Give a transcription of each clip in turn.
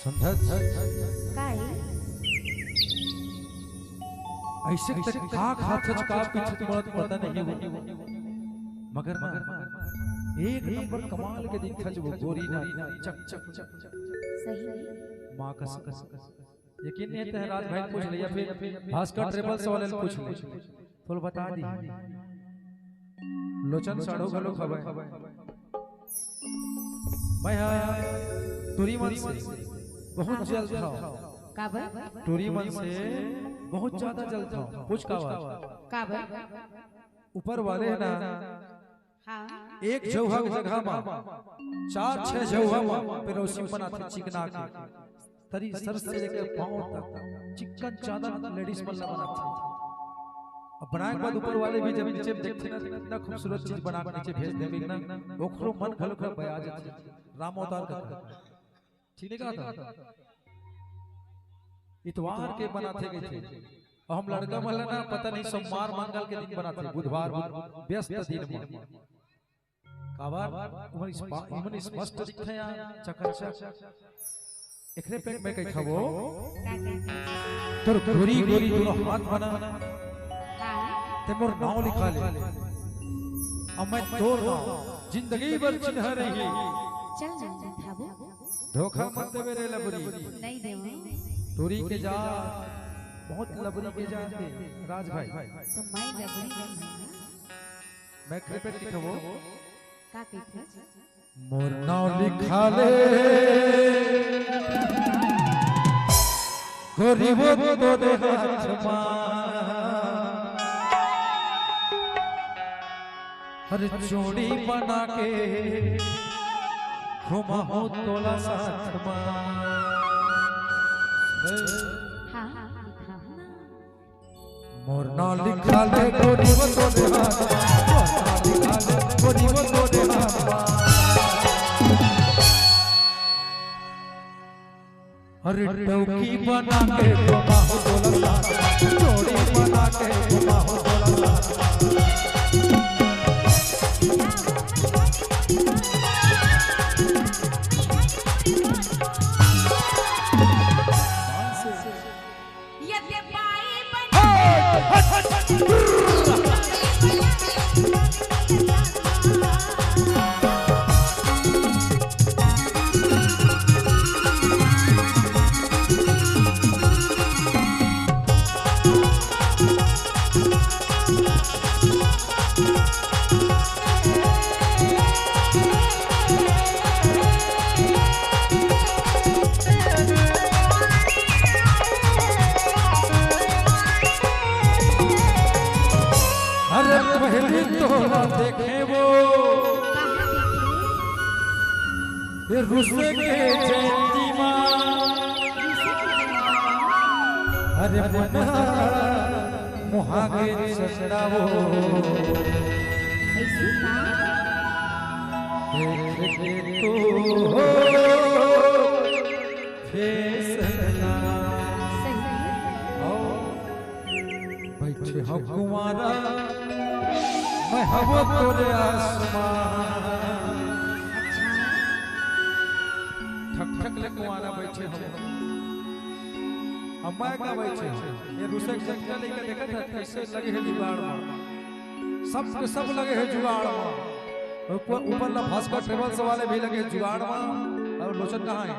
संध्या काय ऐसे तक खाक हाथच का पीछे तुम्हाला पता नहीं हो मगर एक नंबर कमाल के दिखा जो गोरी नारी चक चक चक सही मां कस यकीन नहीं है राज भाई पूछ लिया फिर भास्कर ट्रेवल्स वाले ने पूछ लिया तो बता दी लोचन साड़ो गलो खबर मैं तुरी मन से बहुत जल था काबर टूरी मन से बहुत ज्यादा जल था पूछ काबर ऊपर वाले ना हाँ एक जौहा की जगह में 4-6 जौहा में पेरोसी बनाते चिकना के तरी सर से लेकर पांव तक चिकन चादर लेडीज बल्ला बनाते अब बनाए के बाद ऊपर वाले भी जब नीचे देखते ना इतना खूबसूरत चीज बना के नीचे भेज देंगे ना ओखरो मन खलो खलो बया जाते राम अवतार का ठीक है कहा था इतवार के बनाते गए थे और हम लड़का महल ना पता नहीं सोमवार मंगल के दिन बनाते बुधवार व्यस्त दिन में काबार उमन स्पष्ट दिखते हैं चकाचक एकरे पेट में कई खावो तोर गोरी गोरी दोनों हाथ बना ते मोर नाम लिखा ले अब मैं तोर नाम जिंदगी भर चिन्ह रही चल जा थाबो धोखा मत दे मेरे लबरी नहीं देवा टोरी के जा बहुत लबरी के जाते राज भाई तो मैं लबड़ी नहीं मैं क्रिकेट लिखबो का कहत मोर नाम लिखा ले गरीबो तो दे हाथ मा हर चोड़ी बना के घुमा हो तोला साथ मा हाँ लिखा मोर नाम लिखा ले गरीबो तो दे हाथ मोर नाम लिखा ले गरीबो तो दे हाथ हर टोकी बना के घुमा हो तोला साथ चोड़ी बना के घुमा हो तोला साथ देखे वो ये रुसे के जयंती मां अरे मना मुहागे ससुरावो ऐसी ना देखे तो फेसना सही बैठे हम कुमारा मैं हवा तोरे आसमान ठक ठक ले कुआरा बैठे हम अम्मा का बैठे ये रुसक जगह लेके देखा था कैसे लगे है जुगाड़ में सब के सब लगे है जुगाड़ में ऊपर ला भास्कर ट्रेवल्स वाले भी लगे हैं जुगाड़ में और लोचन कहाँ है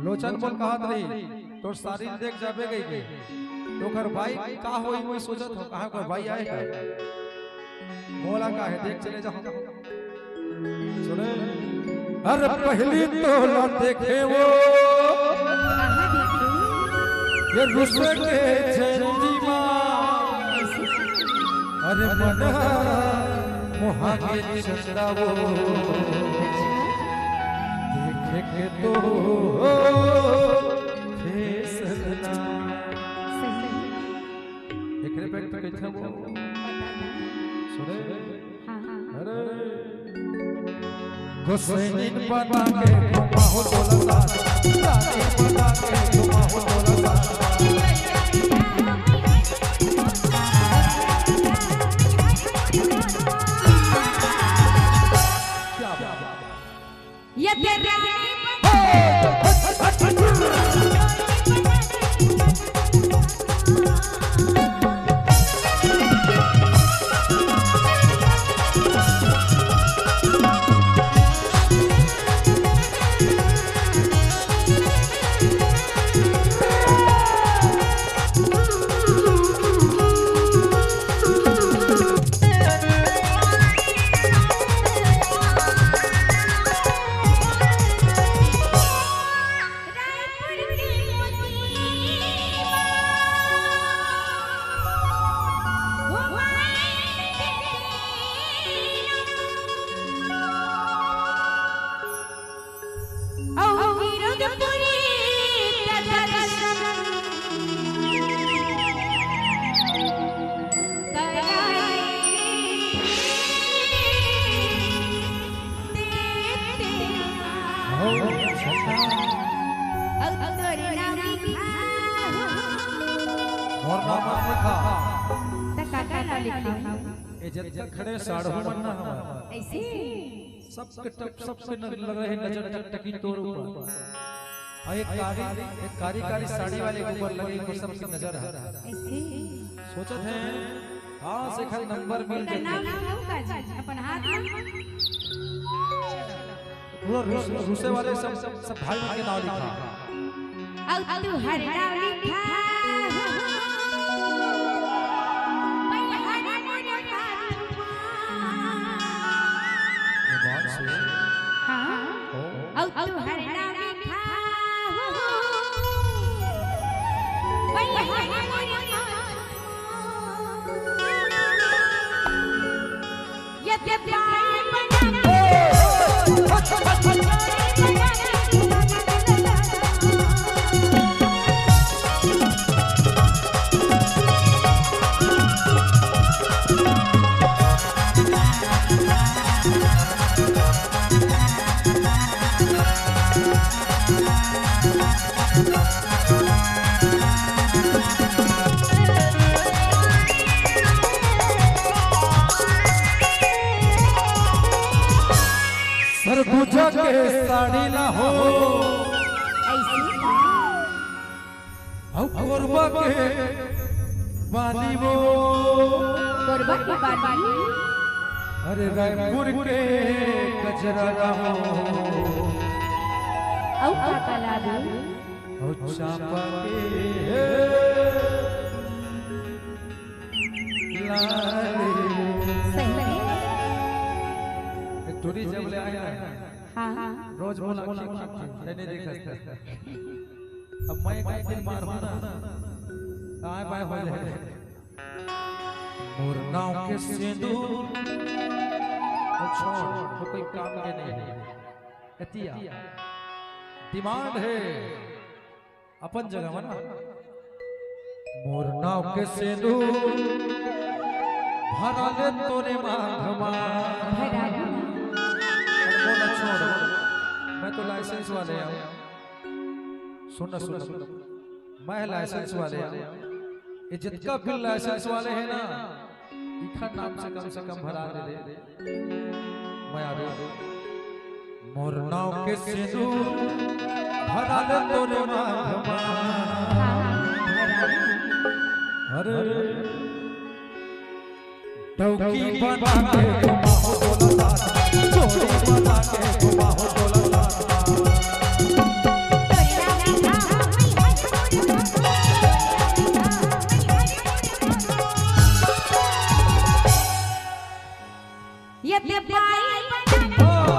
लोचन बोल कहा रही तो सारी देख जाबे गई तो घर भाई का होई मैं सोचत हो कहां को भाई आए बोला का है देख चले जाओ सुने अरे पहली तो ना देखे वो ये रुसवे के जयंती मां अरे मना मुहागे चंद्रावो देखे के तो फेसना एकरे पेट पे बैठा वो सुने अरे गोसैनिन बना के घुमा हो तोला रानी बना के घुमा हो तोला क्या ये तेरा और नाम लिखा काका ना लिखा ए जब तक खड़े साढ़ू बनना हमारा ऐसे सबके सबसे लग रहे नजर टकटकी तोर ऊपर और एक कारी साड़ी वाले के ऊपर लगी को सबकी नजर है ऐसे सोचत है हां से खल नंबर मिल जाए नाम लिखाऊं का अपन हाथ में पूरा रूसे वाले सब भाई के नाम लिखा औ तू हर नाम लिखा सरगुजा के साड़ी ना हो ऐसे औ कोरबा के बानी वो कोरबा के बानी अरे रायपुर के कचरा ना हो औ काला दे औ चापा के लाले सही लगे टूरी जब ले आया हां रोज बोला नहीं देखा अब मैं कई दिन मार हूं ना आए बाय हो जाए मोर नाव के सिंदूर छोड़ वो कोई काम के नहीं है एतिया डिमांड है अपन जगह में ना मोर नाव के सिंदूर भरा ले तोरे मांगमा भरा छोड़ मैं तो लाइसेंस वाले आया सुन मैं लाइसेंस वाले आया ये जितना बिल लाइसेंस वाले हैं ना इखा नाम से कम भरा दे मैं आ रहा मोर नाव के सिंदूर भरा ले तोरे मांगमा अरे डौकी बना के घुमाओ बोला चोरी बना के घुमाओ बोला ये ते भाई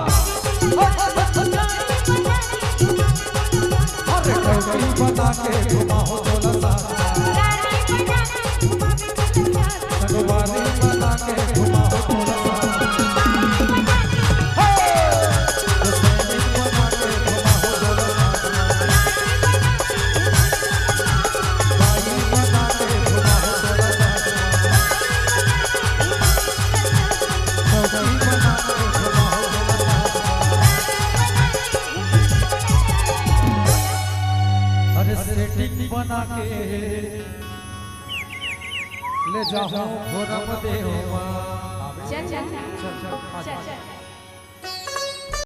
अरे डौकी बना के घुमाओ बोला सगवारी बना के घुमाओ बोला बना के ले जाओ घोरम देवा चल